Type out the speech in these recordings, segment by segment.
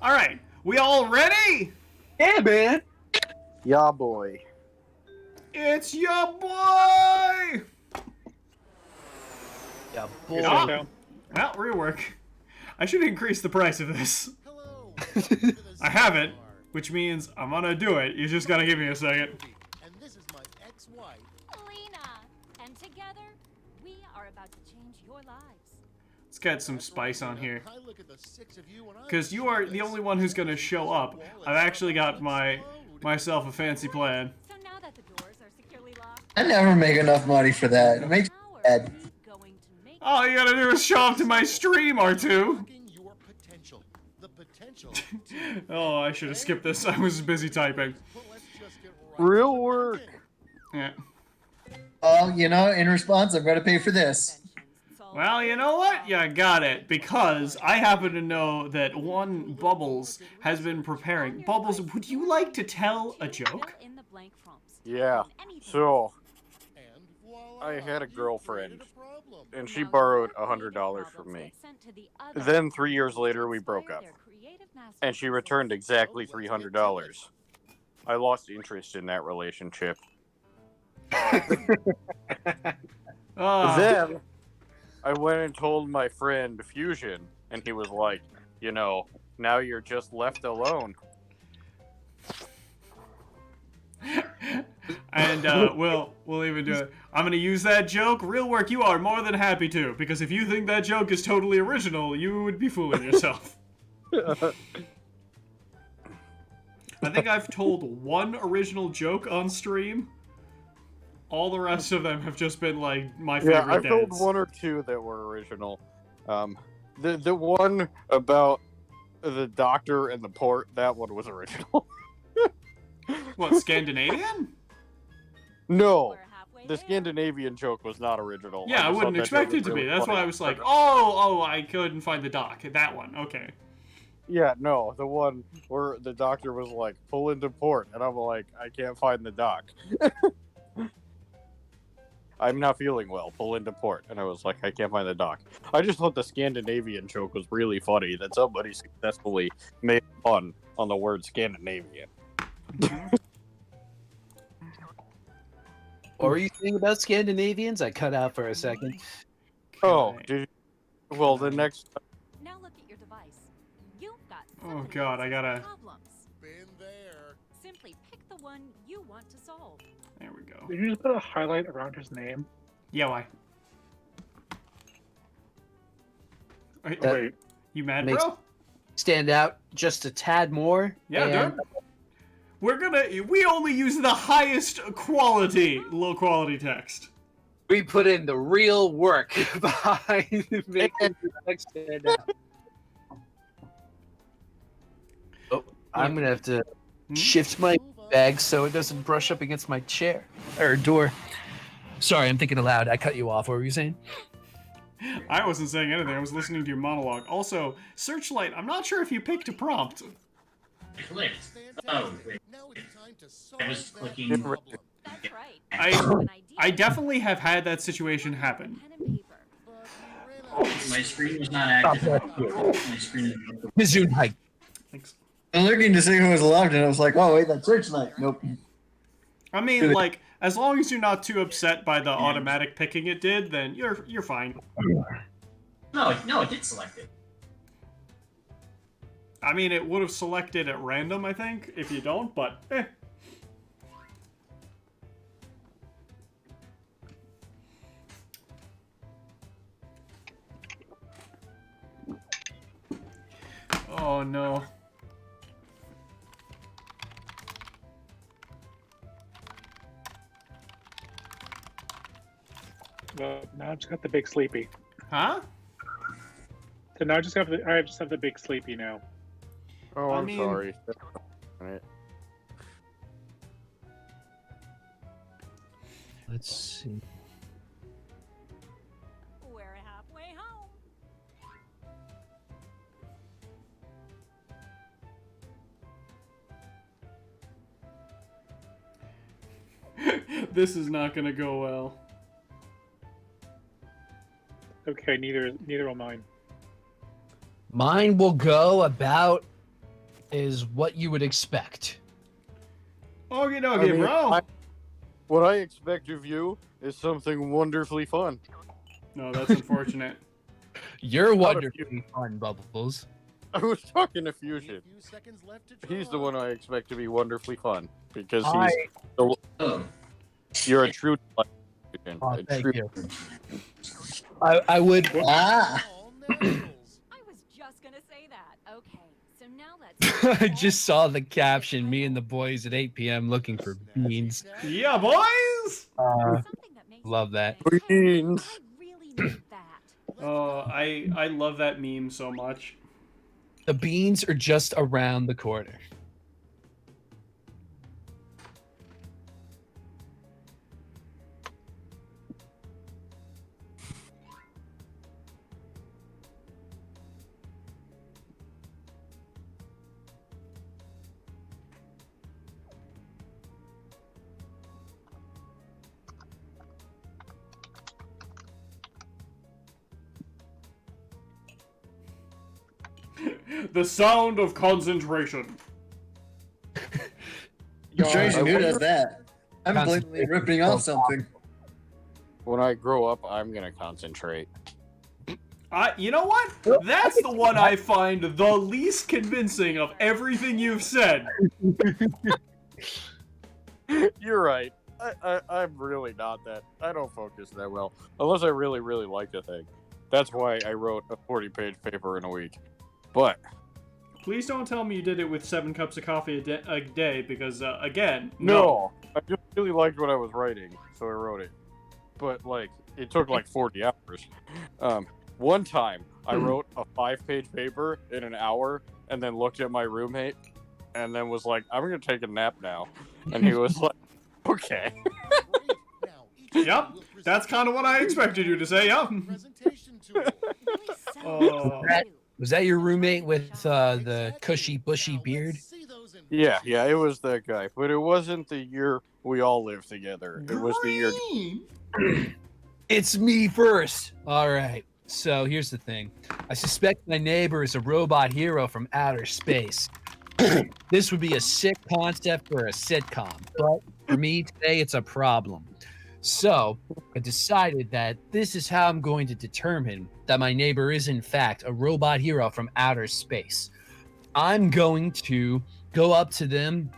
All right, we all ready? Yeah, man. Yeah, boy. It's your boy. Yeah, Is Ah, that well, rework. I should increase the price of this. Hello. I haven't, which means I'm gonna do it. You just gotta give me a second. And this is my ex-wife. Lena, and together, we are about to change your lives. Let's get some spice on here. I look at the six of you and I Because you are the only one who's gonna show up. I've actually got myself a fancy plan. So now that the doors are securely locked, I never make enough money for that. It makes me how are sad. we going to make All you gotta do is show up to my stream, R2. your potential. The potential. Oh, I should have skipped this. I was busy typing. Well, let's just get right Real to the work. thing. Yeah. Oh, you know, in response, I've got to pay for this. Well, you know what? You got it. Because I happen to know that one Bubbles has been preparing. Bubbles, would you like to tell a joke? in the blank prompts. Yeah. Anything. So, And voila, I had a you've girlfriend, created a problem. and she Now, borrowed your creative $100 from problems me. get sent to the other Then 3 person years to later, we inspire broke up, their creative and she masterpieces. returned exactly $300. I lost interest in that relationship. Then, I went and told my friend Fusion, and he was like, you know, now you're just left alone. And we'll even do it. I'm gonna use that joke. Real work, you are more than happy to, because if you think that joke is totally original, you would be fooling yourself. I think I've told one original joke on stream. All the rest of them have just been like my favorite Yeah, I've told deads. one or two that were original. The one about the doctor and the port, that one was original. What, Scandinavian? No, We're halfway the there. Scandinavian joke was not original. Yeah, I just wouldn't thought that expect joke it to was be. really That's why funny. I was like, oh, I couldn't find the doc. That one, okay. Yeah, no, the one where the doctor was like, pull into port, and I'm like, I can't find the dock. I'm not feeling well, pull into port. And I was like, I can't find the dock. I just thought the Scandinavian joke was really funny, that somebody successfully made fun on the word Scandinavian. What were you saying about Scandinavians? I cut out for a second. Oh, Okay. did you... Well, the next... Now look at your device. You've got Oh, 7 God, I answers gotta- to problems. Been there. Simply pick the one you want to solve. There we go. Did you just put a highlight around his name? Yeah, why? That- Wait, You mad, makes- bro? Stand out just a tad more. Yeah, and dude. We only use the highest quality, low quality text. we put in the real work behind making the text stand out. Oh, I'm gonna have to shift my Move on. bag so it doesn't brush up against my chair or door. Sorry, I'm thinking aloud. I cut you off. What were you saying? I wasn't saying anything. I was listening to your monologue. Also, Searchlight, I'm not sure if you picked a prompt. Clicked. Fantastic. Oh, wait. Now it's time to solve I was that clicking- problem. That's right. I- You have an idea. I definitely have had that situation happen. Pen and paper. But we ran out of My screen was not active. My screen is Mizoon hike. Thanks. I'm looking to see who was loved, and I was like, oh, wait, that's Searchlight. Nope. I mean, like, as long as you're not too upset by the automatic picking it did, then you're fine. No, it did select it. I mean, it would have selected at random, I think, if you don't, but eh. Oh no. well, now I just got the big sleepy. Huh? So now I just have the big sleepy now. Oh, I I'm mean- sorry. Alright. Let's see. We're halfway home. This is not gonna go well. Okay, neither will mine. Mine will go about is what you would expect. Okay, I mean, bro. what I expect of you is something wonderfully fun. No, that's unfortunate. You're Out of wonderfully fun, Bubbles. I was talking to Fusion. Few seconds left to He's the draw. one I expect to be wonderfully fun because I- Oh, you're a true Fusion. Oh, A thank true- you. I would. ah! All naturals. I was just gonna say that. Okay, so now let's. I just saw the caption. Me and the boys at 8 p.m. looking for beans. Yeah, boys. Uh, Something that makes love that. you say, Beans. I really need that. Oh, I love that meme so much. The beans are just around the corner. The sound of concentration. Y'all, Who does that? I'm blatantly Concentrate. ripping off something. When I grow up, I'm gonna concentrate. You know what? That's the one I find the least convincing of everything you've said. You're right. I'm really not that. I don't focus that well. Unless I really, really like the thing. That's why I wrote a 40-page paper in a week. But, Please don't tell me you did it with 7 cups of coffee a day, because, again, no. I just really liked what I was writing, so I wrote it. But, like, it took like 40 hours. One time, I wrote a 5-page paper in an hour, and then looked at my roommate, and then was like, I'm gonna take a nap now. And he was like, okay. Great. Now, each of you Yep, will present that's kind of what I expected you to say, yep. presentation tool. Really sounds Oh. like you. Was that your roommate with the cushy, bushy Now, beard? let's see those in Yeah, it was that guy. But it wasn't the year we all lived together. It was the year. Green. It's me first. All right. So here's the thing. I suspect my neighbor is a robot hero from outer space. This would be a sick concept for a sitcom, but for me today, it's a problem. So I decided that this is how I'm going to determine that my neighbor is in fact a robot hero from outer space. I'm going to go up to them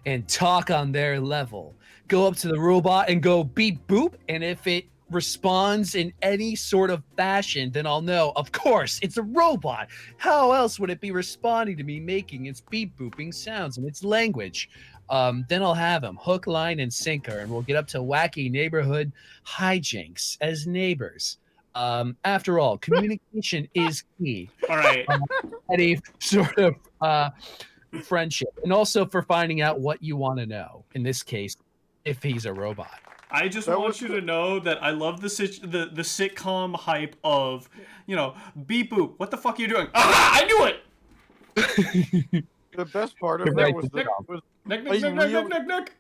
and talk on their level. Go up to the robot and go beep boop, and if it responds in any sort of fashion, then I'll know, of course, it's a robot. How else would it be responding to me making its beep booping sounds in its language? Then I'll have him hook, line, and sinker, and we'll get up to wacky neighborhood hijinks as neighbors. After all, communication is key. All right. Any sort of friendship, and also for finding out what you want to know. In this case, if he's a robot. I just That want was you to know that I love the sitcom hype of, beep boop. What the fuck are you doing? Ah, I knew it. The best part of You're that right, was, Nick. Nick, I Nick.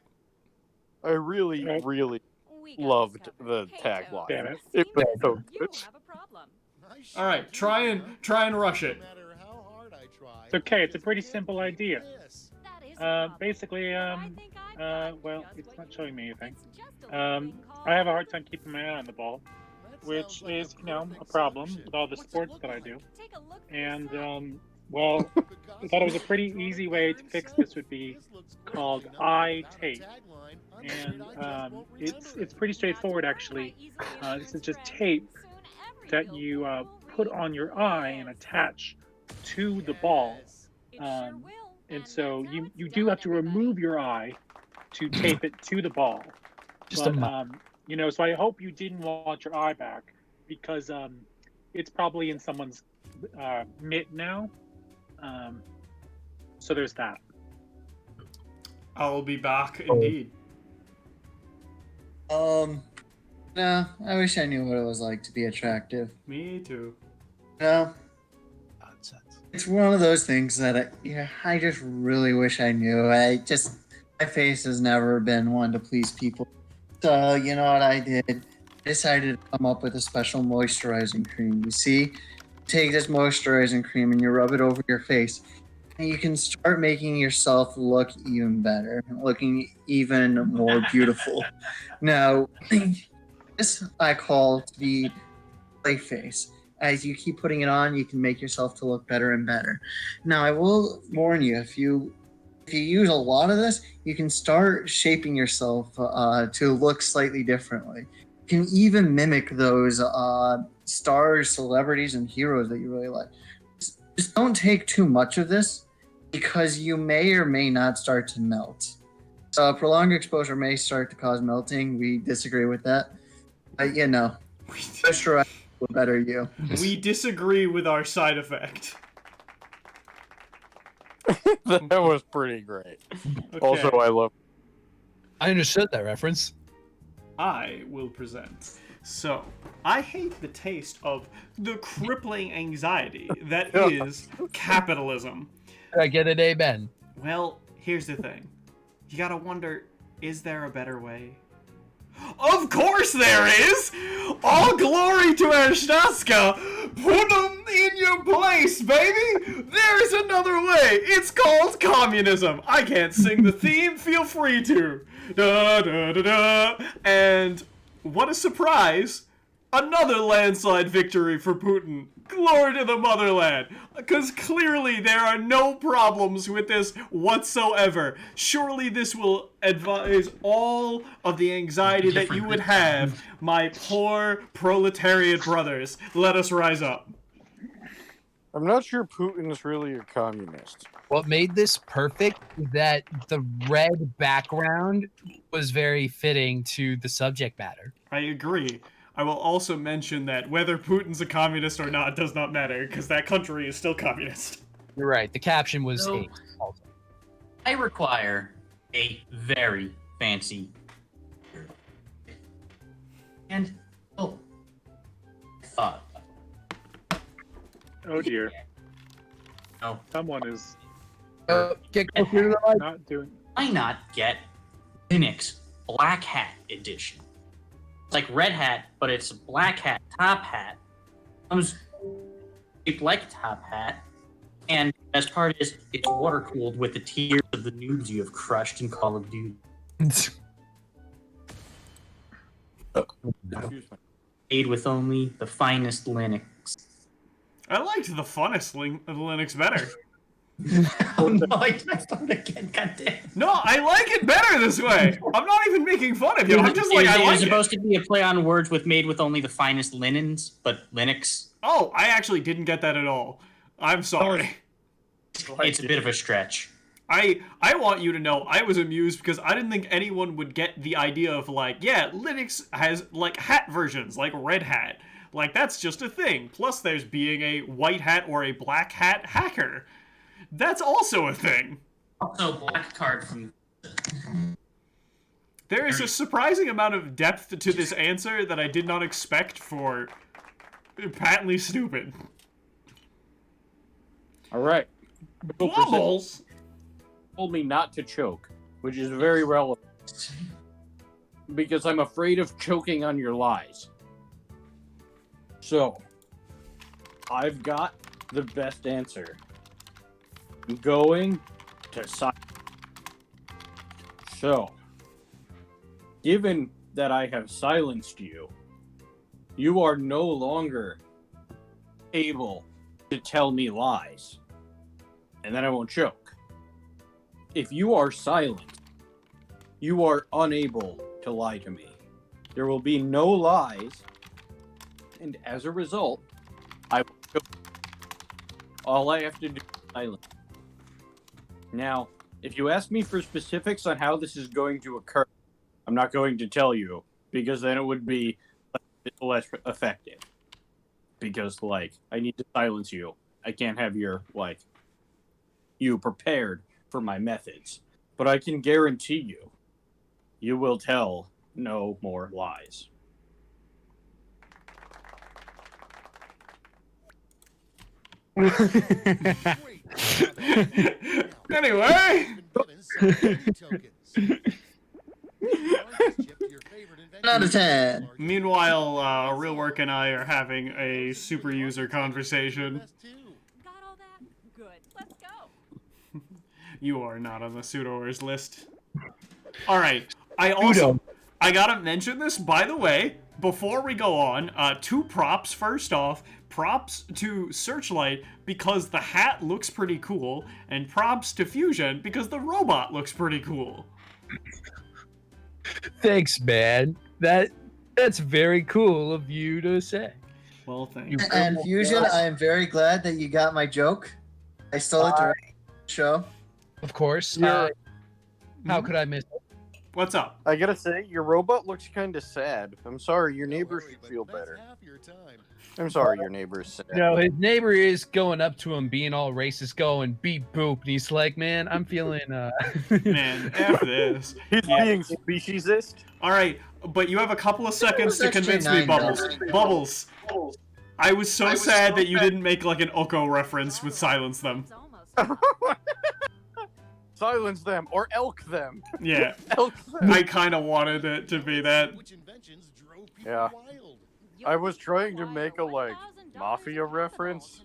I really, Right. really We got loved this the covered. tagline. Damn it. It was so You good. don't have a problem. Nice All right, shot, try you, and huh? try and rush it. No matter how hard I try, It's okay, it's a pretty simple idea. Yes. That is a problem. Basically, But I think I've got well, just it's what not you showing need. me anything. It's just a little thing I have a called- hard time keeping my eye on the ball, That which sounds like a is, a perfect problem solution. with all the What's it sports look that I like? do. Take a look for And, yourself. well, Good I thought it was a gossip. pretty You easy really way to learned fix something. this would be This looks great. called You know, eye without a tape. tagline, I'm And afraid I just won't it's remember pretty it. straightforward, actually. This is just tape that you put on your eye and attach to the ball. And so you do have to remove your eye to tape it to the ball. Just But, a so I hope you didn't want your eye back, because it's probably in someone's mitt now. So there's that. I will be back indeed. No, I wish I knew what it was like to be attractive. Me too. No, nonsense. it's one of those things that I just really wish I knew. My face has never been one to please people. So, you know what I did? I decided to come up with a special moisturizing cream. You see, you take this moisturizing cream and you rub it over your face. you can start making yourself look even better, looking even more beautiful. Now, this I call to be play face. As you keep putting it on, you can make yourself to look better and better. Now, I will warn you, if you use a lot of this, you can start shaping yourself to look slightly differently. You can even mimic those stars, celebrities, and heroes that you really like. Just don't take too much of this because you may or may not start to melt. Prolonged exposure may start to cause melting. We disagree with that. But, you know, moisturize will better you. We disagree with our side effect. That was pretty great. Okay. Also, I love. I understood that reference. I will present. So, I hate the taste of the crippling anxiety that is capitalism. I get an amen. Well, here's the thing. You gotta wonder, is there a better way? Of course there is! All glory to Ershtaska! Put them in your place, baby! There's another way! It's called communism! I can't sing the theme, feel free to! Da da da da! And what a surprise! Another landslide victory for Putin. Glory to the motherland. Because clearly there are no problems with this whatsoever. Surely this will advise all of the anxiety that you would have, my poor proletariat brothers. Let us rise up. I'm not sure Putin is really a communist. What made this perfect is that the red background was very fitting to the subject matter. I agree. I will also mention that whether Putin's a communist or not does not matter, because that country is still communist. You're right. The caption was So- eight also. I require a very fancy. And oh, I thought. Oh dear. Oh, Someone is Get closer to the mic. not doing. why not get Linux Black Hat Edition? It's like Red Hat, but it's a Black Hat top hat. Comes shaped like a top hat, and the best part is it's water cooled with the tears of the noobs you have crushed in Call of Duty. Excuse me. Made with only the finest Linux. I liked the funnest Linux better. Oh no, I thought again, goddamn. No, I like it better this way. I'm not even making fun of you. I'm just like, I it was like supposed it. to be a play on words with made with only the finest linens, but Linux. Oh, I actually didn't get that at all. I'm sorry. It's a bit of a stretch. I want you to know I was amused because I didn't think anyone would get the idea of like, yeah, Linux has like hat versions, like Red Hat. Like that's just a thing. Plus there's being a white hat or a black hat hacker. That's also a thing. Also, black card from. There is a surprising amount of depth to this answer that I did not expect for patently stupid. All right. Bubbles? Told me not to choke, which is very relevant because I'm afraid of choking on your lies. So, I've got the best answer. I'm going to silence. So, given that I have silenced you, you are no longer able to tell me lies, and then I won't choke. If you are silent, you are unable to lie to me. There will be no lies, and as a result, I will choke. All I have to do is silence. Now, if you ask me for specifics on how this is going to occur, I'm not going to tell you, because then it would be a bit less effective. Because, like, I need to silence you. I can't have you prepared for my methods. But I can guarantee you, you will tell no more lies. Anyway. 10 out of 10. Meanwhile, Real Work and I are having a super user conversation. Got all that? Good. Let's go. You are not on the pseudoers list. All right. I gotta mention this, by the way, before we go on. 2 props. First off, props to Searchlight because the hat looks pretty cool, and props to Fusion because the robot looks pretty cool. Thanks, man. That's very cool of you to say. Well, thanks. And Fusion, I am very glad that you got my joke. I stole it during the show. Of course. You're- How could I miss it? What's up? I gotta say, your robot looks kind of sad. I'm sorry, your Don't neighbors worry, should but feel that's better. half your time. I'm sorry, your neighbor's sad. No, his neighbor is going up to him, being all racist, going beep boop, and he's like, "Man, I'm feeling Man, F this. He's being speciesist. All right, but you have a couple of seconds to Extra convince me, 9 Bubbles. dollars. Bubbles. I was so sad that you didn't make like an Oko reference with Silence Them. Silence them or elk them. Yeah, Elk them. I kind of wanted it to be that. Which inventions drove people Yeah. wild? I was trying to make a mafia reference,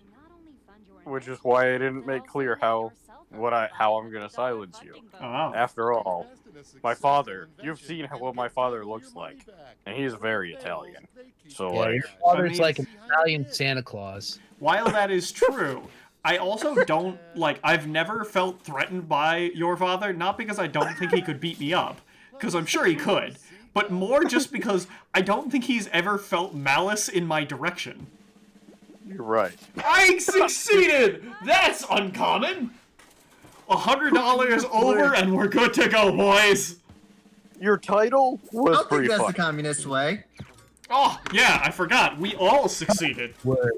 which is why I didn't make clear how I'm gonna silence you. Oh, After all, Invest in a my successful father, you've invention seen and what my get father your looks money like, back. and he's very Italian. So Yeah, like, your father's mean- like an Italian Santa Claus." while that is true, I also don't I've never felt threatened by your father, not because I don't think he could beat me up, because I'm sure he could, but more just because I don't think he's ever felt malice in my direction. you're right. I succeeded! That's uncommon! $100 over and we're good to go, boys! Your title I was don't think pretty that's the funny. communist way. Oh, yeah, I forgot. We all succeeded. Word.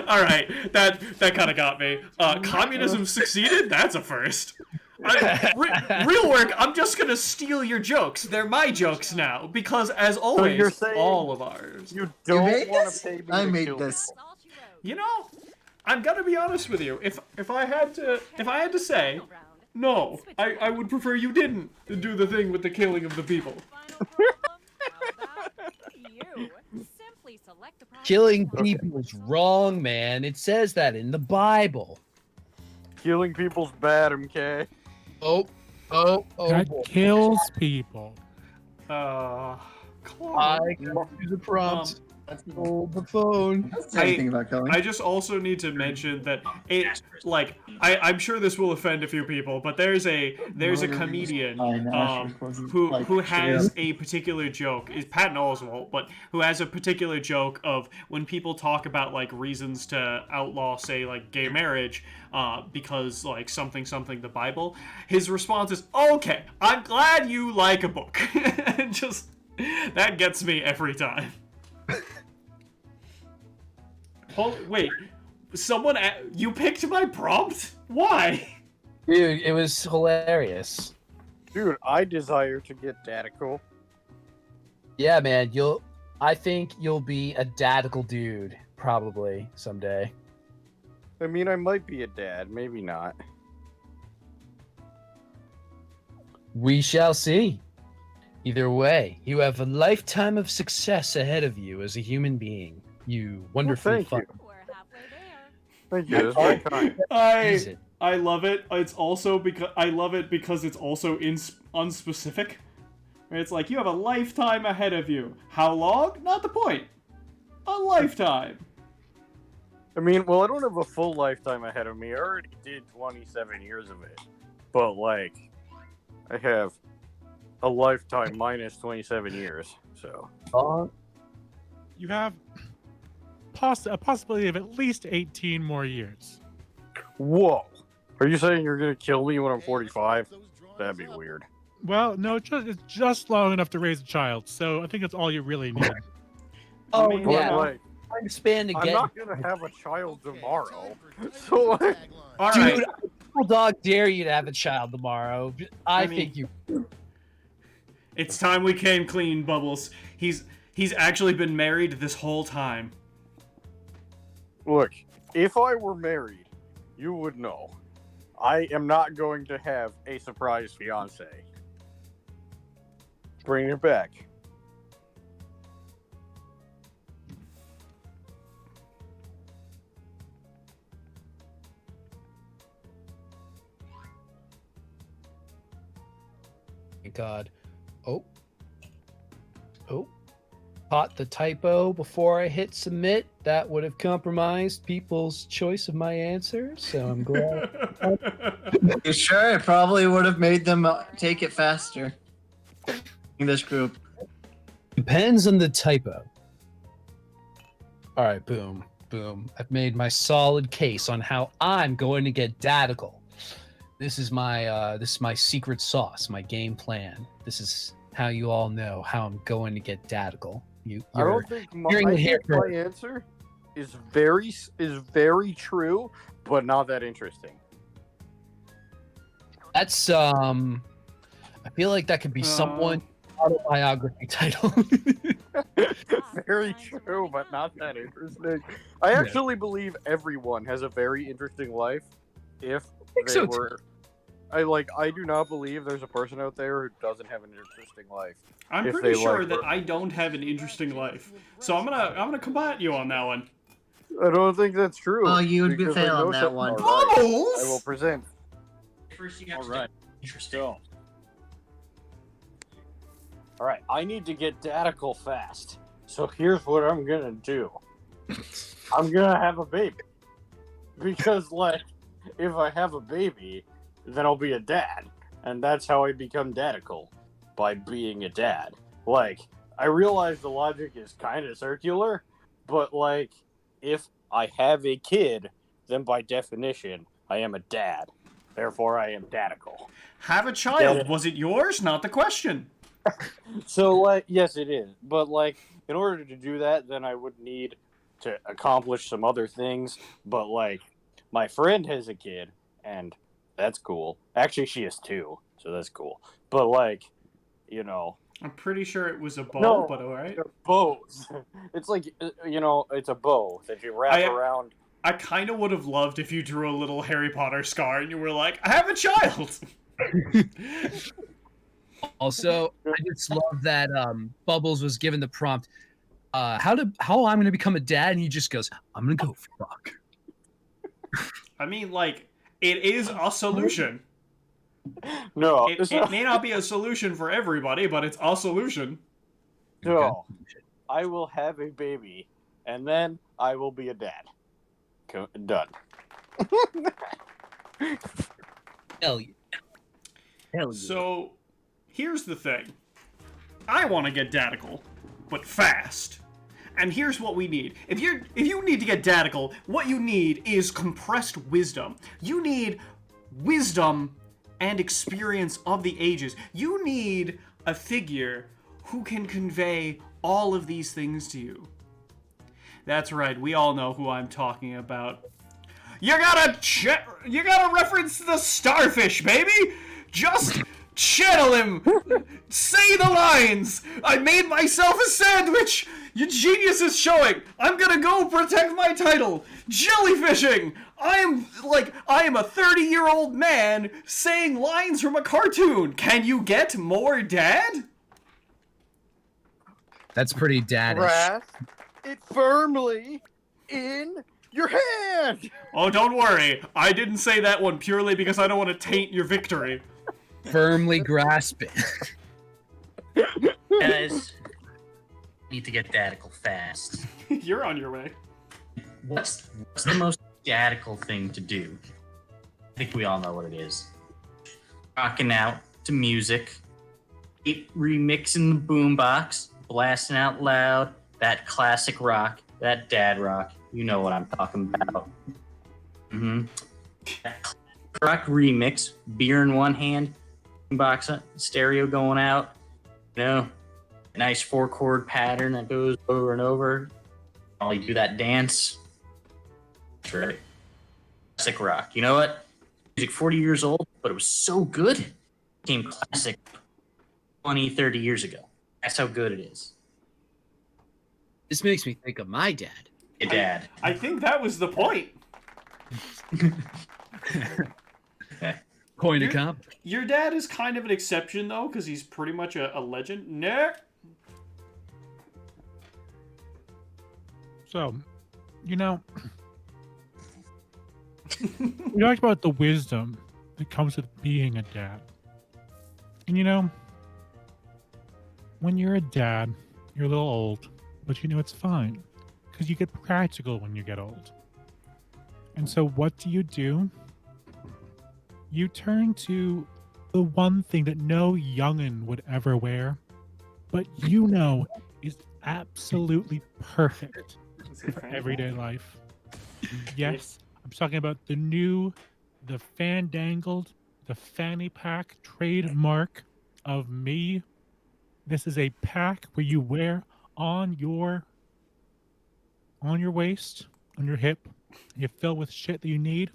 Alright, that kind of got me. Communism succeeded? That's a first. Real work, I'm just gonna steal your jokes. They're my jokes now, because as always, you're saying- all of ours. You You don't made want this? to pay me I to made kill this. people. You know, I'm gonna be honest with you. If I had to say, no, I would prefer you didn't do the thing with the killing of the people. Killing people is wrong, man. It says that in the Bible. Killing people's bad, MK. Oh, That boy. kills people. I Clark. got to the prompt. Hold the phone. That's anything about killing. I just also need to mention that I'm sure this will offend a few people, but there's a comedian who has a particular joke. Is Patton Oswalt, but who has a particular joke of when people talk about like reasons to outlaw, say like gay marriage, because like something the Bible. His response is, "Okay, I'm glad you like a book." Just that gets me every time. Wait, you picked my prompt? Why? Dude, it was hilarious. Dude, I desire to get dadical. Yeah, man, I think you'll be a dadical dude, probably, someday. I mean, I might be a dad, maybe not. We shall see. Either way, you have a lifetime of success ahead of you as a human being. You wonderfully thank fun. you. Thank you, that's very kind. Is it? I love it. It's also because it's also unspecific. It's like you have a lifetime ahead of you. How long? Not the point. A lifetime. I mean, well, I don't have a full lifetime ahead of me. I already did 27 years of it. But, like, I have a lifetime minus 27 years, so. You have a possibility of at least 18 more years. Whoa. Are you saying you're going to kill me when I'm 45? That'd be weird. Well, no, it's just long enough to raise a child, so I think that's all you really need. Oh, mean, But, yeah. like, Time span to I'm get. not going to have a child tomorrow. So, like, All right. Dude, I dog dare you to have a child tomorrow. I mean- think you. It's time we came clean, Bubbles. He's actually been married this whole time. look, if I were married, you would know. I am not going to have a surprise fiance. Bring it back. my God. Oh. Caught the typo before I hit submit. That would have compromised people's choice of my answer. So I'm glad. You sure? It probably would have made them take it faster. In this group. Depends on the typo. All right, boom. I've made my solid case on how I'm going to get Dadical. This is my secret sauce, my game plan. This is how you all know how I'm going to get Dadical. I don't think my answer is very true, but not that interesting. That's I feel like that could be someone's autobiography title. Very true, but not that interesting. I actually believe everyone has a very interesting life if they were. I do not believe there's a person out there who doesn't have an interesting life. I'm pretty sure that I don't have an interesting life, so I'm gonna combat you on that one. I don't think that's true. Oh, you would be fail on that one. Right. I will present. First, you have All to right. interesting. So, all right, I need to get Dadical fast. So here's what I'm gonna do. I'm gonna have a baby because, if I have a baby, then I'll be a dad, and that's how I become Dadical, by being a dad. I realize the logic is kind of circular, but if I have a kid, then by definition, I am a dad. Therefore, I am Dadical. Have a child. Was it yours? Not the question. So, yes, it is. But, in order to do that, then I would need to accomplish some other things. But, my friend has a kid, and that's cool. Actually, she has two, so that's cool. But, I'm pretty sure it was a bow, but alright. They're bows. It's it's a bow that you wrap around. I kind of would have loved if you drew a little Harry Potter scar and you were like, I have a child! Also, I just love that Bubbles was given the prompt, how I'm going to become a dad, and he just goes, I'm going to go fuck. I mean, it is a solution. No. It may not be a solution for everybody, but it's a solution. No. I will have a baby, and then I will be a dad. Done. Hell yeah. So, here's the thing. I want to get Dadical, but fast. And here's what we need. If you need to get Dadical, what you need is compressed wisdom. You need wisdom and experience of the ages. You need a figure who can convey all of these things to you. That's right, we all know who I'm talking about. You gotta reference the starfish, baby! Just channel him! Say the lines! I made myself a sandwich! Your genius is showing! I'm gonna go protect my title! Jellyfishing! I am a 30-year-old man saying lines from a cartoon! Can you get more dad? That's pretty daddish. Grasp it firmly in your hand! Oh, don't worry. I didn't say that one purely because I don't want to taint your victory. Firmly grasp it. Guys, need to get Dadical fast. You're on your way. What's the most Dadical thing to do? I think we all know what it is. Rocking out to music, remixing the boombox, blasting out loud, that classic rock, that dad rock. You know what I'm talking about. That classic rock remix, beer in one hand, boombox stereo going out. A nice 4-chord pattern that goes over and over. While you do that dance. That's right. Classic rock. You know what? Music 40 years old, but it was so good. It became classic 20, 30 years ago. That's how good it is. This makes me think of my dad. Your dad. I think that was the point. Point of comp. Your dad is kind of an exception, though, because he's pretty much a legend. Nick? So, we talked about the wisdom that comes with being a dad. And when you're a dad, you're a little old, but you know it's fine because you get practical when you get old. And so, what do? You turn to the one thing that no youngin would ever wear, but you know is absolutely perfect for everyday life. Yes, I'm talking about the fandangled, the fanny pack trademark of me. This is a pack where you wear on your waist, on your hip. You fill with shit that you need.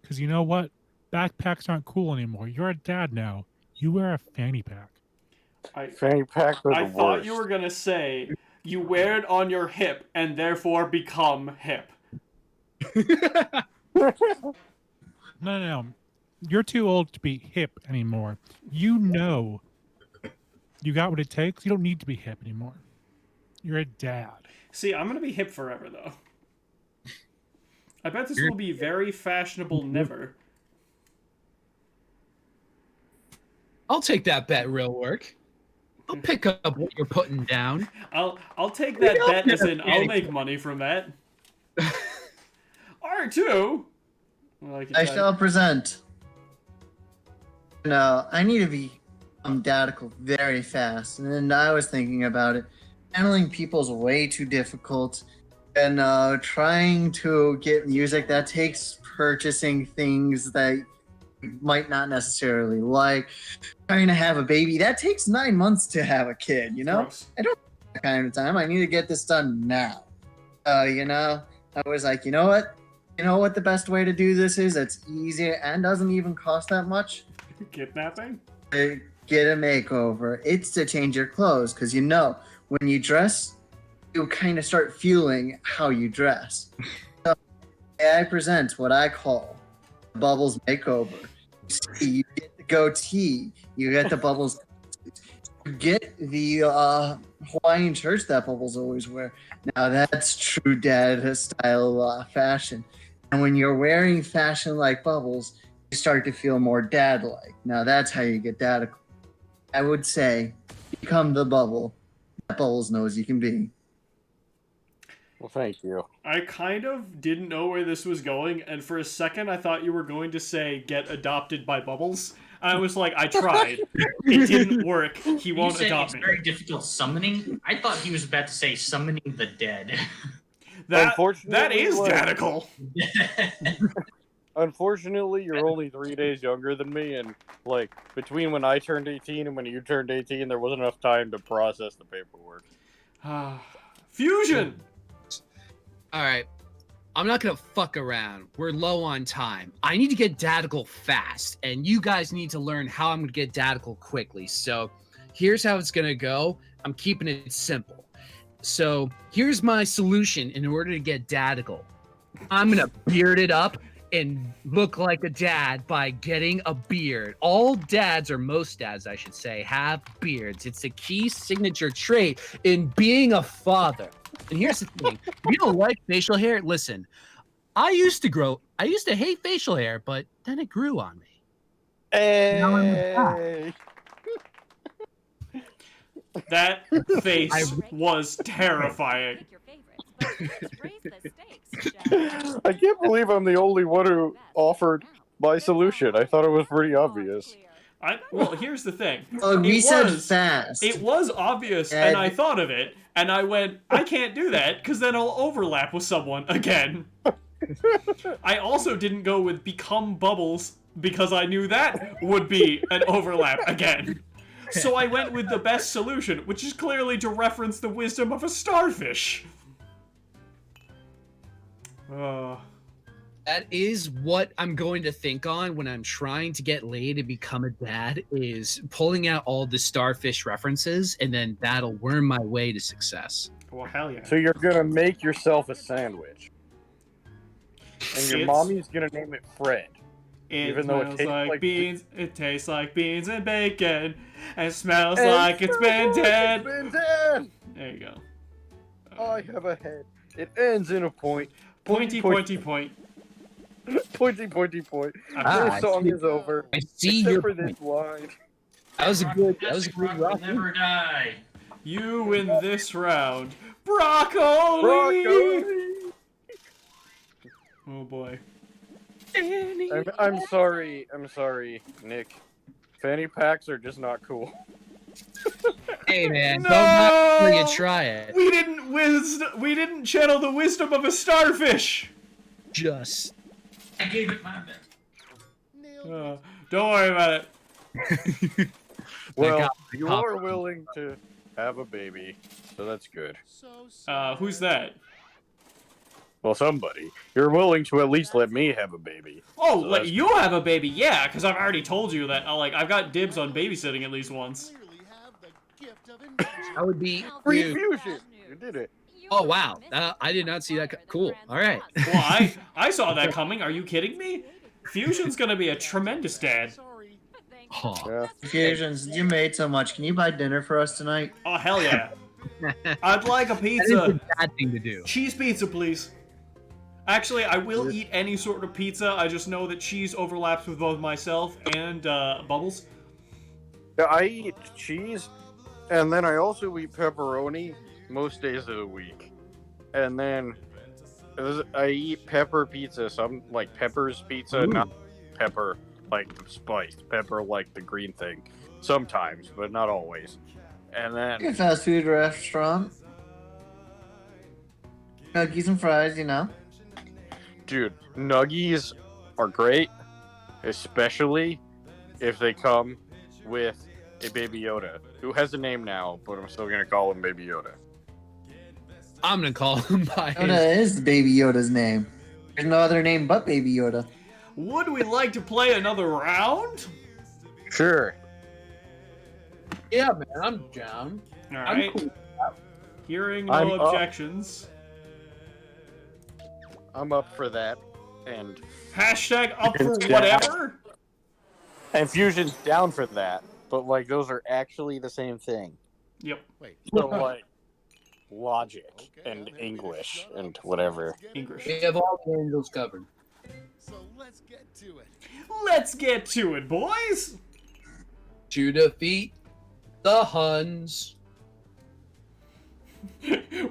Because you know what? Backpacks aren't cool anymore. You're a dad now. You wear a fanny pack. Fanny pack are the I thought worst. you were gonna say you wear it on your hip and therefore become hip. No. You're too old to be hip anymore. You know you got what it takes. You don't need to be hip anymore. You're a dad. See, I'm gonna be hip forever though. I bet this will be very fashionable never. I'll take that bet, real work. I'll pick up what you're putting down. I'll take that bet as in I'll make money from that. R2. I shall present. No, I need to be dadical very fast, and then I was thinking about it. Handling people's way too difficult, and trying to get music that takes purchasing things that you might not necessarily like. Trying to have a baby that takes 9 months to have a kid. You know, Gross. I don't have that kind of time. I need to get this done now. You know, I was like, you know what? You know what the best way to do this is? It's easier and doesn't even cost that much. Kidnapping? To get a makeover. It's to change your clothes, because you know when you dress, you kind of start feeling how you dress. So I present what I call Bubbles makeover. You get the goatee, you get the Bubbles, you get the Hawaiian shirts that Bubbles always wear. Now that's true dad style fashion. And when you're wearing fashion like Bubbles, you start to feel more dad-like. Now that's how you get dad. I would say, become the Bubble that Bubbles knows you can be. Well, thank you. I kind of didn't know where this was going, and for a second I thought you were going to say get adopted by Bubbles. I was like, I tried. It didn't work. He won't you said adopt it's me. very difficult summoning. I thought he was about to say summoning the dead. That Unfortunately, is like- radical. Unfortunately, you're only 3 days younger than me, and like between when I turned 18 and when you turned 18, there wasn't enough time to process the paperwork. Fusion! All right. I'm not going to fuck around. We're low on time. I need to get dadical fast, and you guys need to learn how I'm going to get dadical quickly. So here's how it's going to go. I'm keeping it simple. So here's my solution in order to get dadical. I'm going to beard it up and look like a dad by getting a beard. All dads, or most dads, I should say, have beards. It's a key signature trait in being a father. And here's the thing. If you don't like facial hair, listen. I used to hate facial hair, but then it grew on me. Hey! That face was terrifying. I can't believe I'm the only one who offered my solution. I thought it was pretty obvious. Well, here's the thing. We said fast. It was obvious, and I thought of it, and I went, I can't do that, because then I'll overlap with someone again. I also didn't go with become Bubbles, because I knew that would be an overlap again. So I went with the best solution, which is clearly to reference the wisdom of a starfish. That is what I'm going to think on when I'm trying to get laid and become a dad, is pulling out all the starfish references, and then that'll worm my way to success. Well, hell yeah. So you're gonna make yourself a sandwich. And your mommy's gonna name it Fred. It even though it smells tastes like like beans. It tastes like beans and bacon. And smells like it's been dead. Been dead. There you go. I have a head. It ends in a point. Pointy, pointy, point. Pointy, pointy, point. Ah, This song is over. I see except your for point. this line. That was a good Rock rock. will never die. You win this round. Broccoli! Oh boy. I'm sorry, Nick. Fanny packs are just not cool. Hey man, No! don't knock until you try it. We didn't channel the wisdom of a starfish. Just. I gave it my best. Don't worry about it. Well, got you copy. are willing to have a baby, so that's good. Who's that? Well, somebody. You're willing to at least let me have a baby. Oh, So let that's you have a baby? Yeah, because I've already told you that. I've got dibs on babysitting at least once. Clearly have the gift of invention. That would be. Free fusion! You did it. Oh wow, I did not see that. Cool. All right. Well, I saw that coming. Are you kidding me? Fusion's gonna be a tremendous dad. Sorry. Huh. Yeah. Fusions, you made so much. Can you buy dinner for us tonight? Oh hell yeah! I'd like a That is pizza. a bad thing to do. Cheese pizza, please. Actually, I will eat any sort of pizza. I just know that cheese overlaps with both myself and Bubbles. Yeah, I eat cheese, and then I also eat pepperoni most days of the week. And then I eat pepper pizza, some like Pepper's pizza, not pepper like the spiced, pepper like the green thing. Sometimes, but not always. And Good then, fast food restaurant. Nuggies and fries, you know. dude, nuggies are great, especially if they come with a Baby Yoda, who has a name now, but I'm still gonna call him Baby Yoda. I'm gonna call him by his. Yoda is Baby Yoda's name. There's no other name but Baby Yoda. Would we like to play another round? Sure. Yeah, man, I'm down. All I'm right. cool. Hearing no I'm up. objections. I'm up for that. And Hashtag up for Yeah. whatever. Fusion's down for that. But like those are actually the same thing. Yep. Wait. So like logic Okay, and I'm happy English this is done. and So whatever. let's get English. We have all the angles covered. So let's get to it. Let's get to it, boys. To defeat the Huns.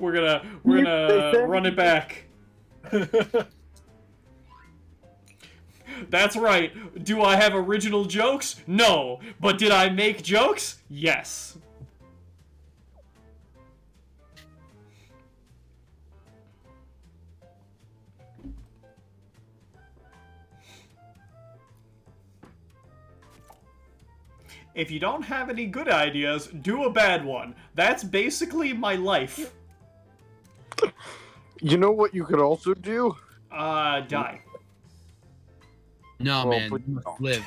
we're gonna run it back. That's right. Do I have original jokes? No. But did I make jokes? Yes. If you don't have any good ideas, do a bad one. That's basically my life. You know what you could also do? Die. No, Well, man, please you must don't. live.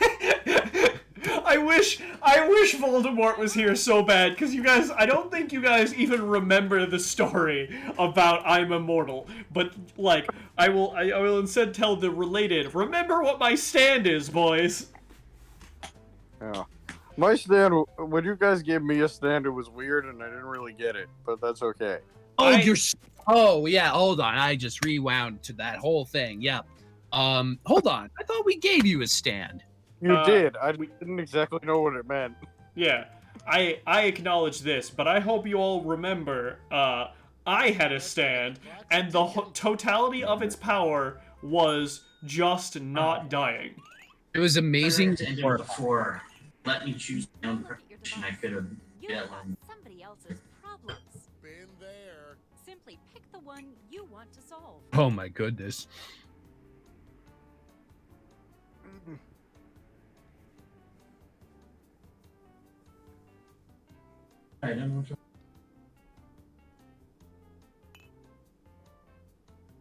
I wish Voldemort was here so bad, because you guys, I don't think you guys even remember the story about I'm immortal. But, like, I will instead tell the related, remember what my stand is, boys. Yeah. My stand, when you guys gave me a stand, it was weird and I didn't really get it, but that's okay. Oh, Oh, yeah. Hold on. I just rewound to that whole thing. Yeah. Hold on. I thought we gave you a stand. You did. I we- didn't exactly know what it meant. Yeah, I acknowledge this, but I hope you all remember, I had a stand, and the totality of its power was just not dying. It was amazing. To end it before. Let me choose my own profession. I could have. You Yeah, got somebody else's problems. Been there. Simply pick the one you want to solve. Oh my goodness.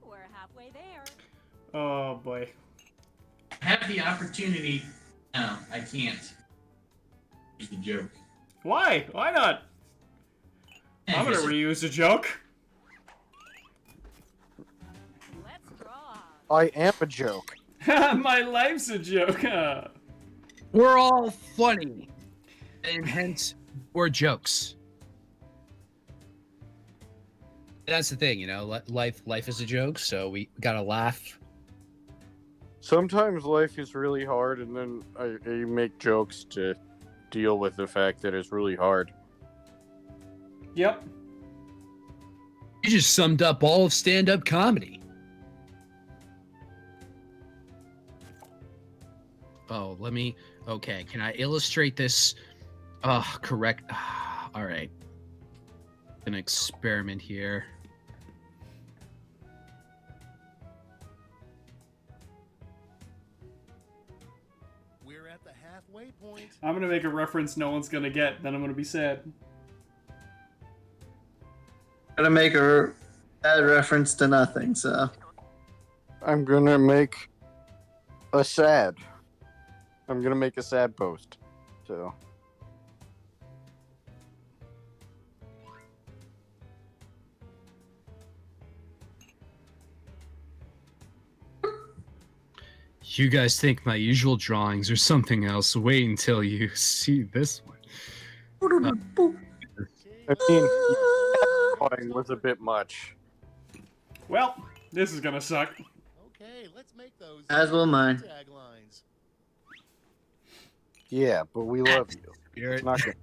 We're halfway there. Oh boy. have the opportunity. No, I can't. Use the joke. Why? Why not? I'm gonna reuse a joke. Let's draw. I am a joke. My life's a joke. We're all funny, and hence we're jokes. That's the thing, you know. Life is a joke, so we gotta laugh. Sometimes life is really hard, and then I make jokes to deal with the fact that it's really hard. Yep. You just summed up all of stand-up comedy. Oh, okay, can I illustrate this? Oh, correct. All right. An experiment here. We're at the halfway point. I'm gonna make a reference no one's gonna get, then I'm gonna be sad. Gonna make a bad reference to nothing, so. I'm gonna make a sad. I'm gonna make a sad post. So. You guys think my usual drawings are something else. Wait until you see this one. I mean, drawing was a bit much. Well, this is gonna suck. Okay, let's make those As will mine. taglines. Yeah, but we love you. You're- It's not good.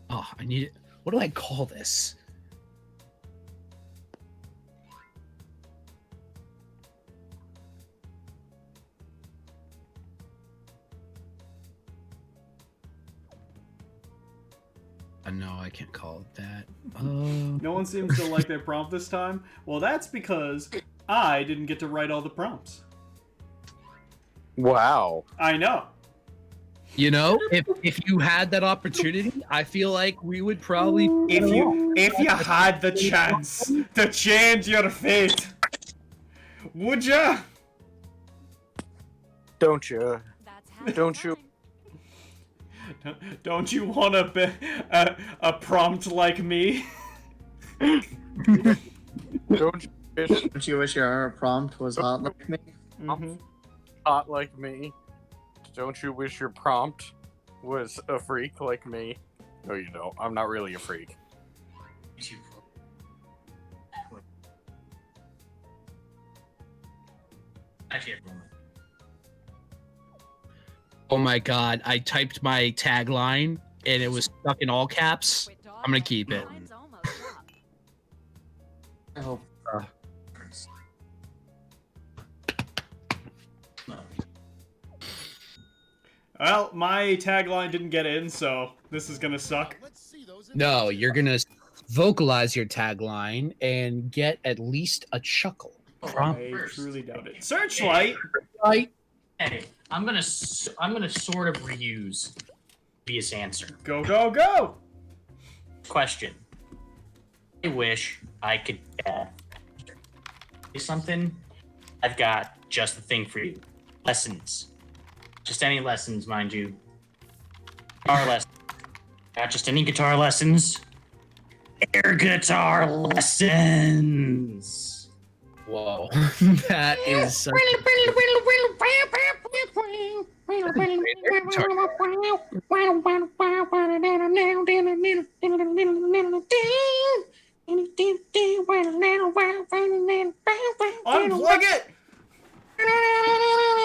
Oh, I need it. What do I call this? No, I can't call it that. No one seems to like their prompt this time. Well, that's because I didn't get to write all the prompts. Wow. I know. You know, if you had that opportunity, I feel like we would probably. If you had the chance to change your fate, would ya? Don't you? That's how Don't you? Don't you want a prompt like me? Don't you wish Don't you wish your prompt was hot like me? Mm-hmm. hot like me? Don't you wish your prompt was a freak like me? No, you don't. I'm not really a freak. Actually, everyone. Oh my god! I typed my tagline and it was stuck in all caps. I'm gonna keep it. Mine's almost up. I hope. Well, my tagline didn't get in, so this is gonna suck. Let's see those No, initials. you're gonna vocalize your tagline and get at least a chuckle. I truly doubt it. Searchlight. Right? Hey, I'm gonna sort of reuse previous answer. Go go go. Question. I wish I could say something. I've got just the thing for you. Lessons. Just any lessons, mind you. Guitar lessons. Not just any guitar lessons. Air guitar lessons. Whoa, that is such Unplug it.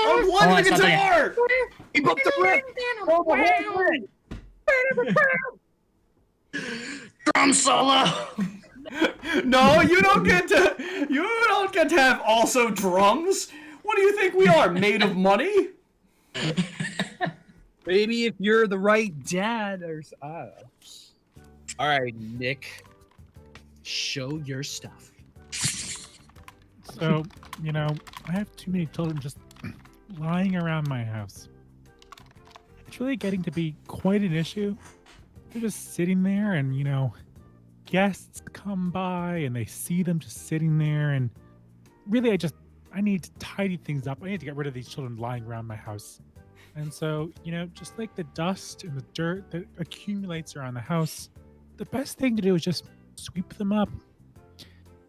Unplug Hold on, the guitar. Keep up the Drum solo. No, you don't get to. You don't get to have also drums. What do you think we are, made of money? Maybe if you're the right dad or all right, Nick, show your stuff. So, I have too many children just lying around my house. It's really getting to be quite an issue. They're just sitting there and, guests come by and they see them just sitting there, and really I need to tidy things up. I need to get rid of these children lying around my house. And so, just like the dust and the dirt that accumulates around the house, the best thing to do is just sweep them up.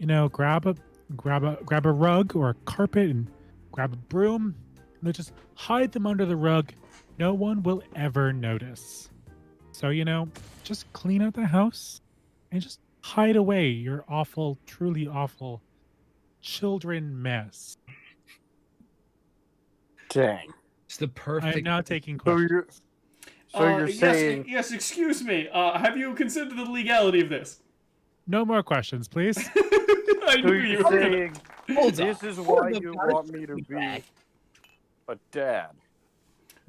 Grab a rug or a carpet and grab a broom and just hide them under the rug. No one will ever notice. So, just clean out the house and just hide away your awful, truly awful children mess. Dang. It's the I am perfect. now taking So questions. you're saying Yes, excuse me. Have you considered the legality of this? No more questions, please. I so knew you're you were gonna... saying Hold this on. is why Hold you on. want me to be a dad.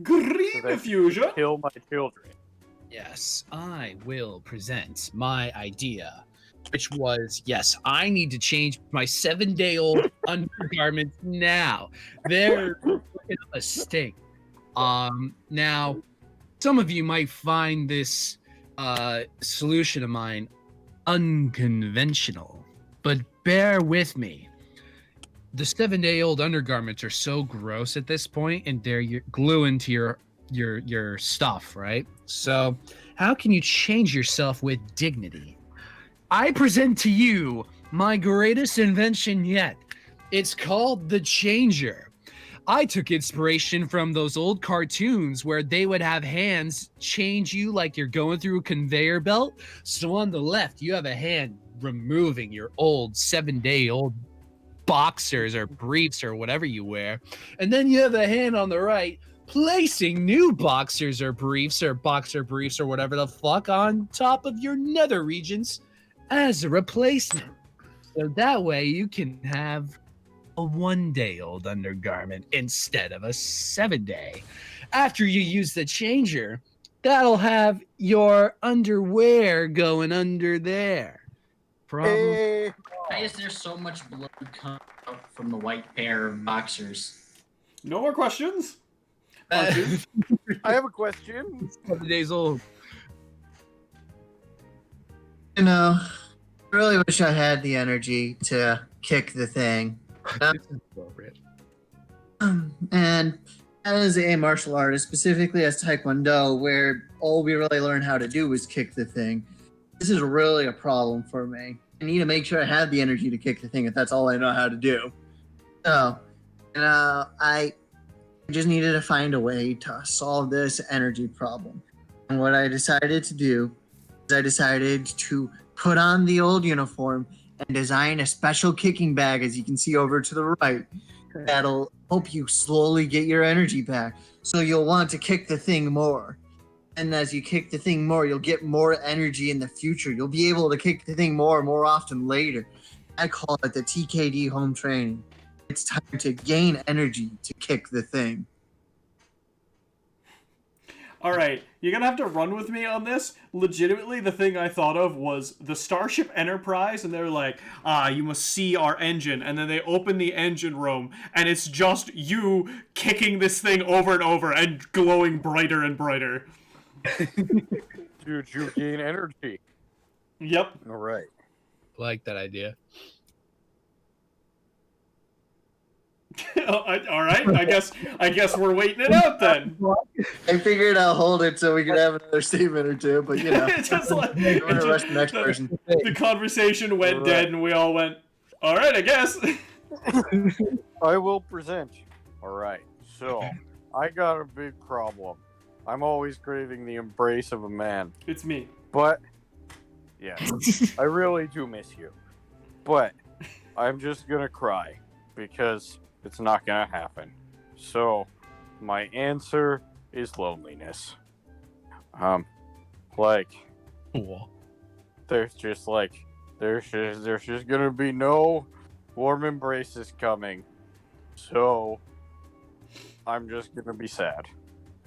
Green So that you fusion? can kill my children. Yes, I will present my idea, which was yes, I need to change my 7-day-old undergarments now. They're a stink. Now, some of you might find this solution of mine unconventional, but bear with me. The 7-day-old undergarments are so gross at this point, and they're gluing to your stuff, right? So, how can you change yourself with dignity? I present to you my greatest invention yet. It's called the Changer. I took inspiration from those old cartoons where they would have hands change you like you're going through a conveyor belt. So on the left, you have a hand removing your old 7-day-old boxers or briefs or whatever you wear. And then you have a hand on the right placing new boxers or boxer briefs or whatever the fuck on top of your nether regions as a replacement. So that way you can have a 1-day-old undergarment instead of a 7-day. After you use the changer, that'll have your underwear going under there. Problem. Hey, Why is there so much blood coming out from the white pair of boxers? No more questions? I have a question. 7 days old. You know, I really wish I had the energy to kick the thing. This is appropriate. And as a martial artist, specifically as Taekwondo, where all we really learn how to do is kick the thing, this is really a problem for me. I need to make sure I have the energy to kick the thing if that's all I know how to do. So, I just needed to find a way to solve this energy problem. And what I decided to do is I decided to put on the old uniform and design a special kicking bag, as you can see over to the right, that'll help you slowly get your energy back. So you'll want to kick the thing more. And as you kick the thing more, you'll get more energy in the future. You'll be able to kick the thing more and more often later. I call it the TKD home training. It's time to gain energy to kick the thing. All right, you're gonna have to run with me on this. Legitimately, the thing I thought of was the Starship Enterprise, and they're like, you must see our engine. And then they open the engine room, and it's just you kicking this thing over and over and glowing brighter and brighter. Dude, you gain energy. Yep. All right. Like that idea. All right, I guess we're waiting it out then. I figured I'll hold it so we could have another statement or two, but you know. Just like, I'm gonna rush the next person. the conversation went dead, and we all went, all right, I guess. I will present. All right. So, I got a big problem. I'm always craving the embrace of a man. It's me. But, yes, I really do miss you. But, I'm just gonna cry because it's not gonna happen. So, my answer is loneliness. Cool. There's just gonna be no warm embraces coming. So, I'm just gonna be sad.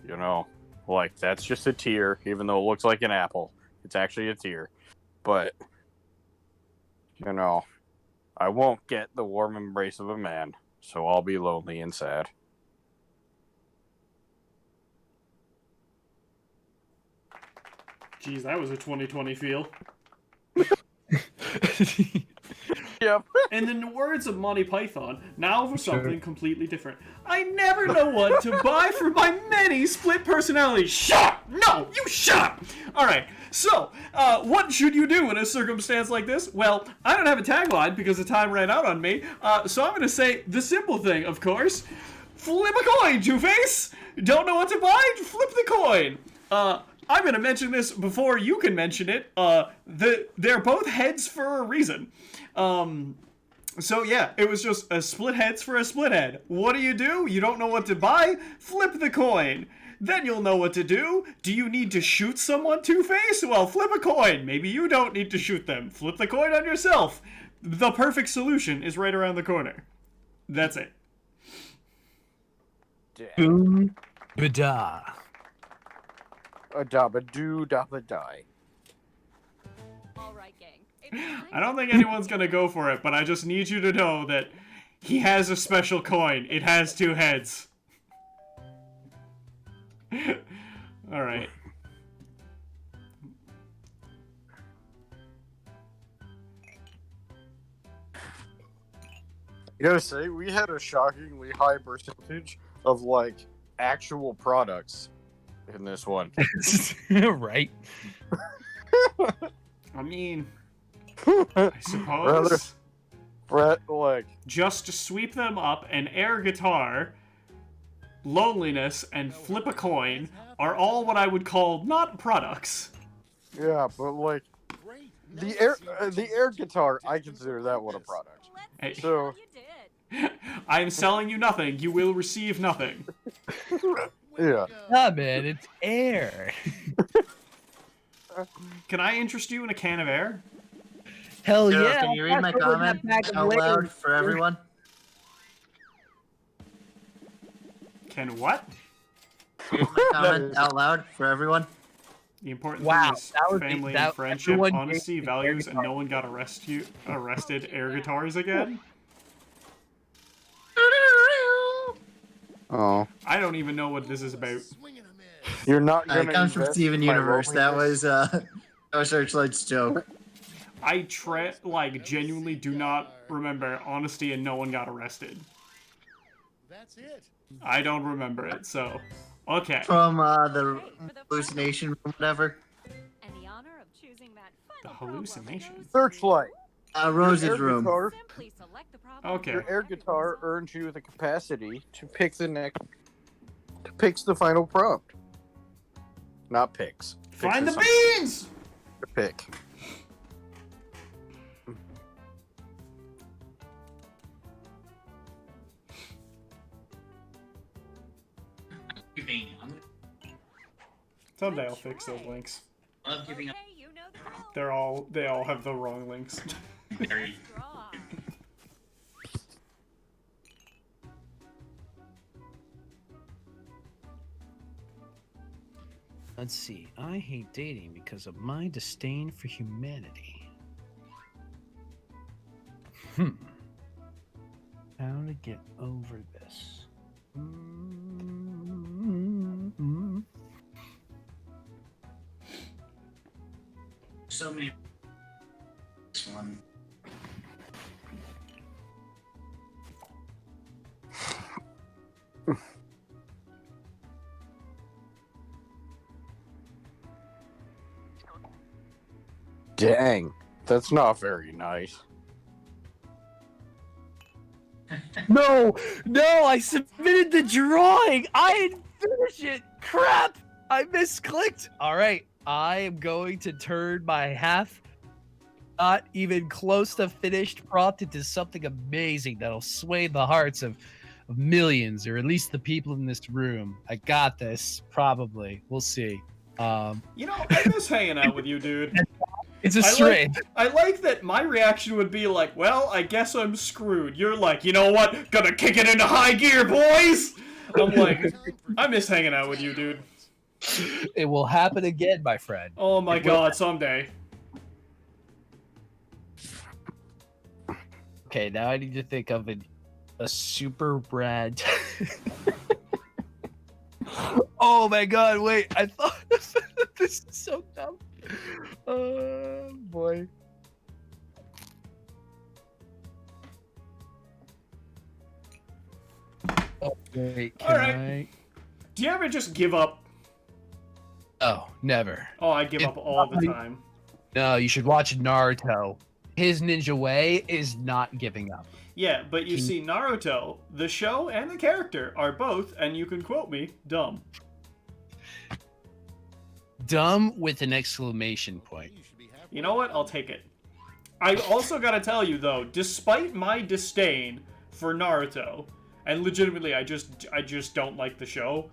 You know, like, that's just a tear, even though it looks like an apple. It's actually a tear. But, you know, I won't get the warm embrace of a man, so I'll be lonely and sad. Jeez, that was a 2020 feel. Yep. And in the words of Monty Python, now for something completely different. I never know what to buy for my many split personalities. Shut up! No, you shut up! Alright, so, what should you do in a circumstance like this? Well, I don't have a tagline because the time ran out on me, so I'm going to say the simple thing, of course. Flip a coin, Two-Face! Don't know what to buy? Flip the coin! I'm going to mention this before you can mention it. They're both heads for a reason. So yeah, it was just a split heads for a split head. What do? You don't know what to buy? Flip the coin. Then you'll know what to do. Do you need to shoot someone, Two-Face? Well, flip a coin. Maybe you don't need to shoot them. Flip the coin on yourself. The perfect solution is right around the corner. That's it. Boom, bada. A dabba do dabba die. All right, gang. I don't think anyone's gonna go for it, but I just need you to know that he has a special coin. It has 2 heads. Alright. You gotta say, we had a shockingly high percentage of, like, actual products in this one. Right. I mean, I suppose. Brett, like, Just to sweep them up, an air guitar, loneliness, and flip a coin are all what I would call not products. yeah, but like Great. the air guitar, I consider that one a product. Hey, So I am selling you nothing. You will receive nothing. yeah, Nah, man, it's air. Can I interest you in a can of air? Hell Sarah, yeah. can you read my comment out loud for everyone? Can what? Can you read my comment out loud for everyone? The important Wow, thing is that would be- family that- and friendship, everyone honesty, gave me values, air and no one got arrested air guitars again. oh, I don't even know what this is about. Swinging a miss. you're not gonna. It comes from invest Steven in my Universe. That loneliness? was Searchlight's joke. I genuinely do not remember honesty and no one got arrested. That's it. I don't remember it, so okay. From the hallucination or whatever. And the honor of choosing that The final problem hallucination. goes Searchlight. Rose's Your air room. guitar- to- Simply select the problem Okay. Your air guitar earns you the capacity to pick the final prompt. Not picks. Find the Picks beans! to pick. Someday I'll fix those links. I love giving up. Okay, you know the drill. They all have the wrong links. Very Draw. Let's see. I hate dating because of my disdain for humanity. How to get over this? so many. This one. Dang, that's not very nice. No, I submitted the drawing. I didn't finish it. Crap, I misclicked. All right, I am going to turn my half, not even close to finished prompt into something amazing that'll sway the hearts of millions, or at least the people in this room. I got this, probably. We'll see. You know, I miss hanging out with you, dude. It's a strain. I like that my reaction would be like, well, I guess I'm screwed. You're like, you know what? Gonna kick it into high gear, boys! I'm like, I miss hanging out with you, dude. It will happen again, my friend. Oh my god, someday. Okay, now I need to think of a super rad. Oh my god, wait, I thought this is so dumb. Oh boy. Oh, wait, can Alright. I? Do you ever just give up? Oh, never. Oh, I give up all the time. No, you should watch Naruto. His ninja way is not giving up. Yeah, but you see, Naruto, the show and the character are both, and you can quote me, dumb. Dumb with an exclamation point. You should be happy. You know what? I'll take it. I also gotta tell you though, despite my disdain for Naruto, and legitimately I just don't like the show,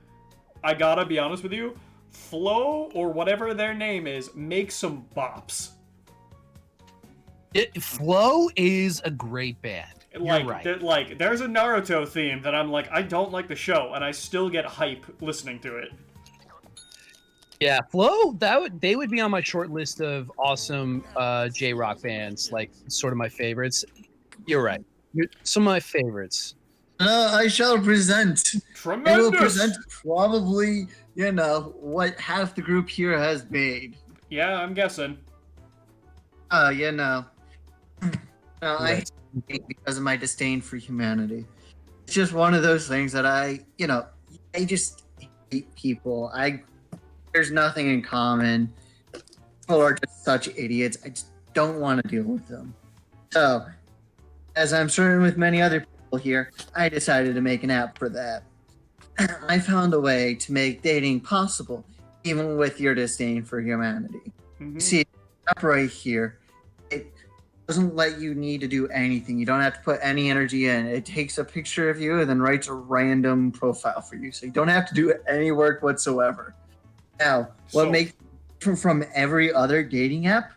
I gotta be honest with you, Flow or whatever their name is makes some bops. Flow is a great band. You're right. There's a Naruto theme that I'm like, I don't like the show, and I still get hype listening to it. Yeah, Flow, they would be on my short list of awesome J-rock bands, like sort of my favorites. You're right. Some of my favorites. I shall present. Tremendous. I will present probably, what half the group here has made. Yeah, I'm guessing. I hate because of my disdain for humanity. It's just one of those things that I just hate people. There's nothing in common. People are just such idiots. I just don't want to deal with them. So, as I'm certain with many other people here, I decided to make an app for that. I found a way to make dating possible, even with your disdain for humanity. Mm-hmm. See, the app right here, it doesn't let you need to do anything. You don't have to put any energy in. It takes a picture of you and then writes a random profile for you. So you don't have to do any work whatsoever. Now, what makes it different from every other dating app?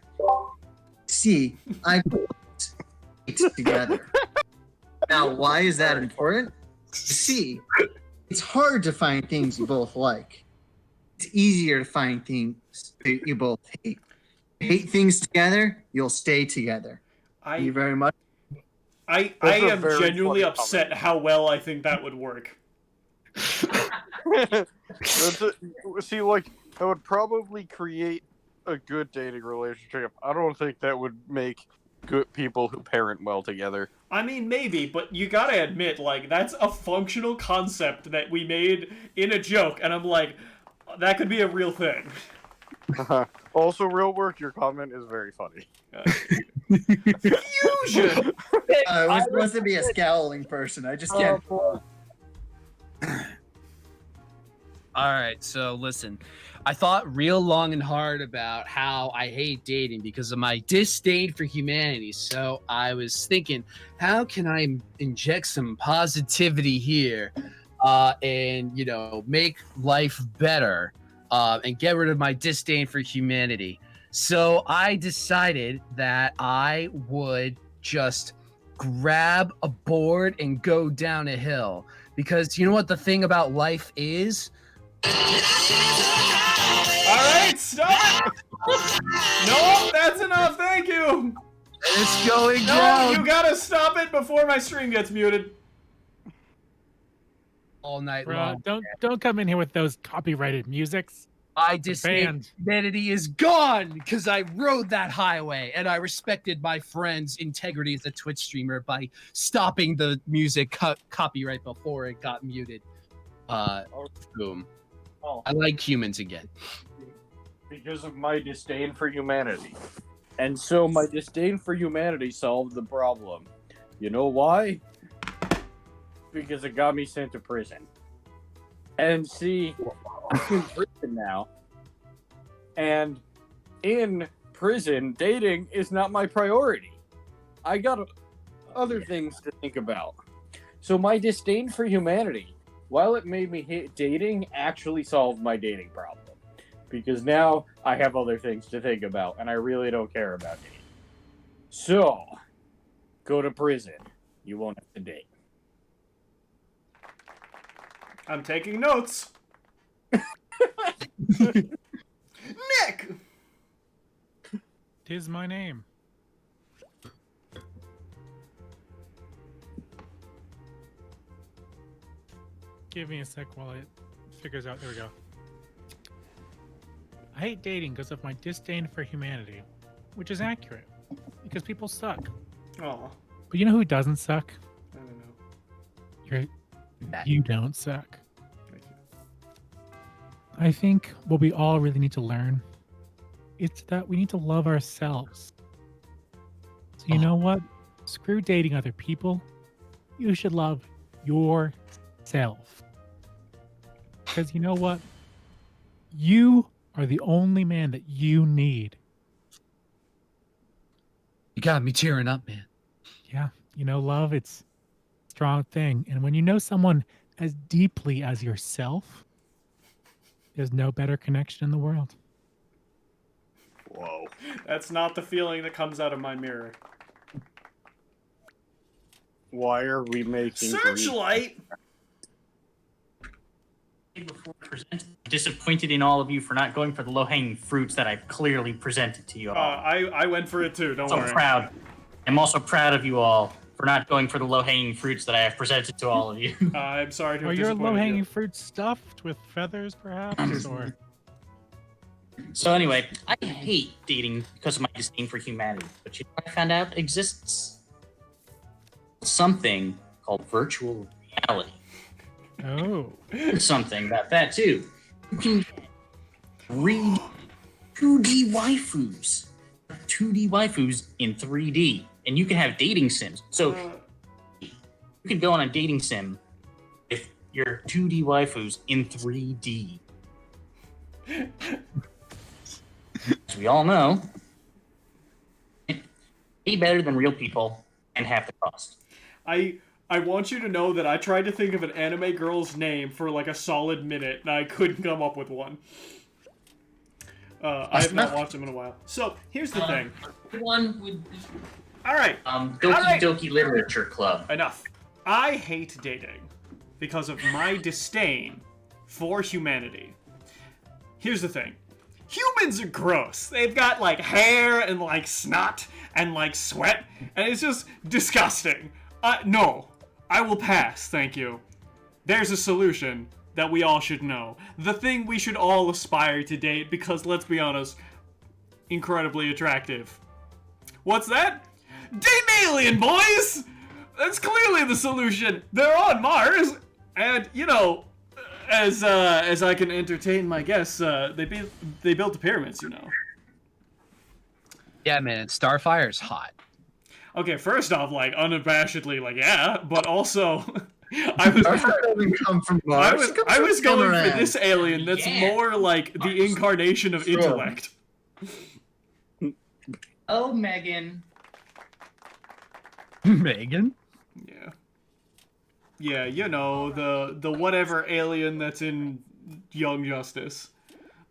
See, I put it together. Now, why is that important? See, it's hard to find things you both like. It's easier to find things that you both hate. Hate things together, you'll stay together. Thank you very much. I am genuinely upset how well I think that would work. See, like, that would probably create a good dating relationship. I don't think that would make good people who parent well together. I mean, maybe, but you gotta admit, like, that's a functional concept that we made in a joke, and I'm like, that could be a real thing. Also, real work, your comment is very funny. Fusion! It was supposed to be a scowling person. I just can't. All right, so listen. I thought real long and hard about how I hate dating because of my disdain for humanity. So I was thinking, how can I inject some positivity here and, make life better and get rid of my disdain for humanity? So I decided that I would just grab a board and go down a hill because you know what the thing about life is? Alright, stop! No, that's enough, thank you! It's going No, down! you gotta stop it before my stream gets muted. All night Bro, long. don't come in here with those copyrighted musics. I disdain humanity is gone because I rode that highway and I respected my friend's integrity as a Twitch streamer by stopping the music copyright before it got muted. Boom. I like humans again. Because of my disdain for humanity. And so my disdain for humanity solved the problem. You know why? Because it got me sent to prison. And see, I'm in prison now. And in prison, dating is not my priority. I got other things to think about. So my disdain for humanity, while it made me hate dating, actually solved my dating problem. Because now I have other things to think about, and I really don't care about dating. So, go to prison. You won't have to date. I'm taking notes. Nick! 'Tis my name. Give me a sec while it figures out. There we go. I hate dating because of my disdain for humanity, which is accurate, because people suck. Oh, But you know who doesn't suck? I don't know. You don't suck. I think what we all really need to learn is that we need to love ourselves. So you know what? Screw dating other people. You should love yourself. Because you know what? You are the only man that you need. You got me tearing up, man. Yeah, love, it's a strong thing. And when you know someone as deeply as yourself, there's no better connection in the world. Whoa. That's not the feeling that comes out of my mirror. Why are we making Searchlight? Before presenting, disappointed in all of you for not going for the low-hanging fruits that I've clearly presented to you all. I went for it too, don't worry. Proud. I'm also proud of you all for not going for the low-hanging fruits that I have presented to all of you. I'm sorry to Are have your disappointed low-hanging you. fruit stuffed with feathers, perhaps? Or So anyway, I hate dating because of my disdain for humanity. But you know what I found out exists? Something called virtual reality. oh, Something about that too. You can read 2D waifus. 2D waifus in 3D. And you can have dating sims. So you can go on a dating sim if you're 2D waifus in 3D. As we all know, way better than real people and half the cost. I want you to know that I tried to think of an anime girl's name for like a solid minute, and I couldn't come up with one. I have not watched them in a while. So, here's the thing. One with Alright. Doki Doki Literature Club. Enough. I hate dating because of my disdain for humanity. Here's the thing. Humans are gross. They've got like hair and like snot and like sweat, and it's just disgusting. No. I will pass, thank you. There's a solution that we all should know. The thing we should all aspire to date because, let's be honest, incredibly attractive. What's that? Date alien, boys! That's clearly the solution. They're on Mars, and, as I can entertain my guests, they built the pyramids, Yeah, man, Starfire's hot. Okay, first off, like, unabashedly, like, yeah, but also, I was going for this alien that's more like the incarnation of intellect. Oh, Megan. Megan? Yeah, the whatever alien that's in Young Justice.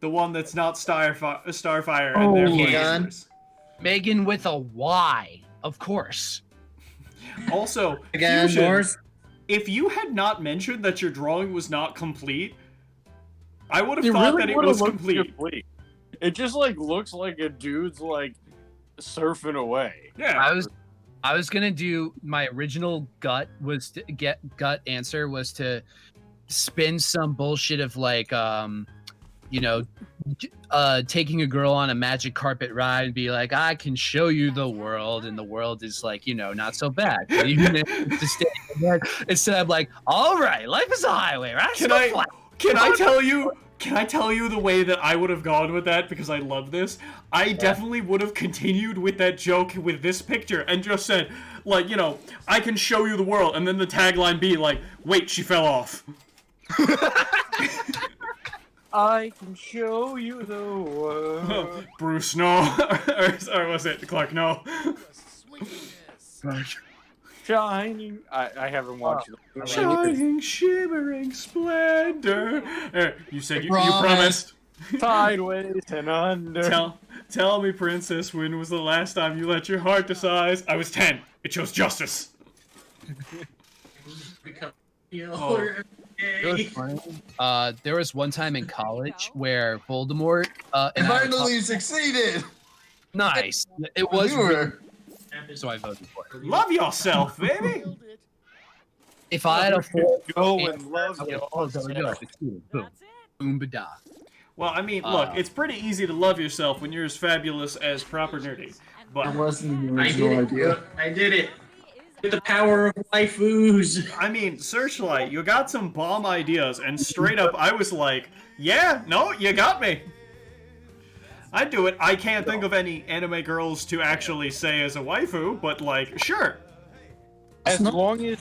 The one that's not Starfire and therefore Megan with a Y. Of course. Also, Again, Fusion, Morse. if you had not mentioned that your drawing was not complete, I would have thought that it was complete. It just like looks like a dude's like surfing away. Yeah. I was gonna do my original gut answer was to spin some bullshit of like taking a girl on a magic carpet ride and be like, I can show you the world, and the world is like, not so bad. Instead of like, all right, life is a highway, right? Can I tell you the way that I would have gone with that, because I love this? I definitely would have continued with that joke with this picture and just said, like, I can show you the world, and then the tagline be like, wait, she fell off. I can show you the world. Bruce, no. or was it Clark, no. Shining. I haven't watched it. Shining, shimmering splendor. You said you promised. Sideways and under. Tell me, princess, when was the last time you let your heart decide? I was 10. It chose justice. There was one time in college where Voldemort finally succeeded. Nice. It was so I voted for it. Love yourself, baby. If I had a full go and love yourself. Boom. Boom ba-da. Well, I mean, look, it's pretty easy to love yourself when you're as fabulous as Proper Nerdy. But That wasn't the original idea. I did it. With the power of waifus. I mean, Searchlight, you got some bomb ideas, and straight up, I was like, yeah, no, you got me. I'd do it. I can't think of any anime girls to actually say as a waifu, but like, sure. As long as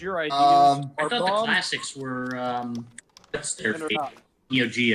your ideas I are thought the bomb, classics were what's their then or fate? not. Neo Geo.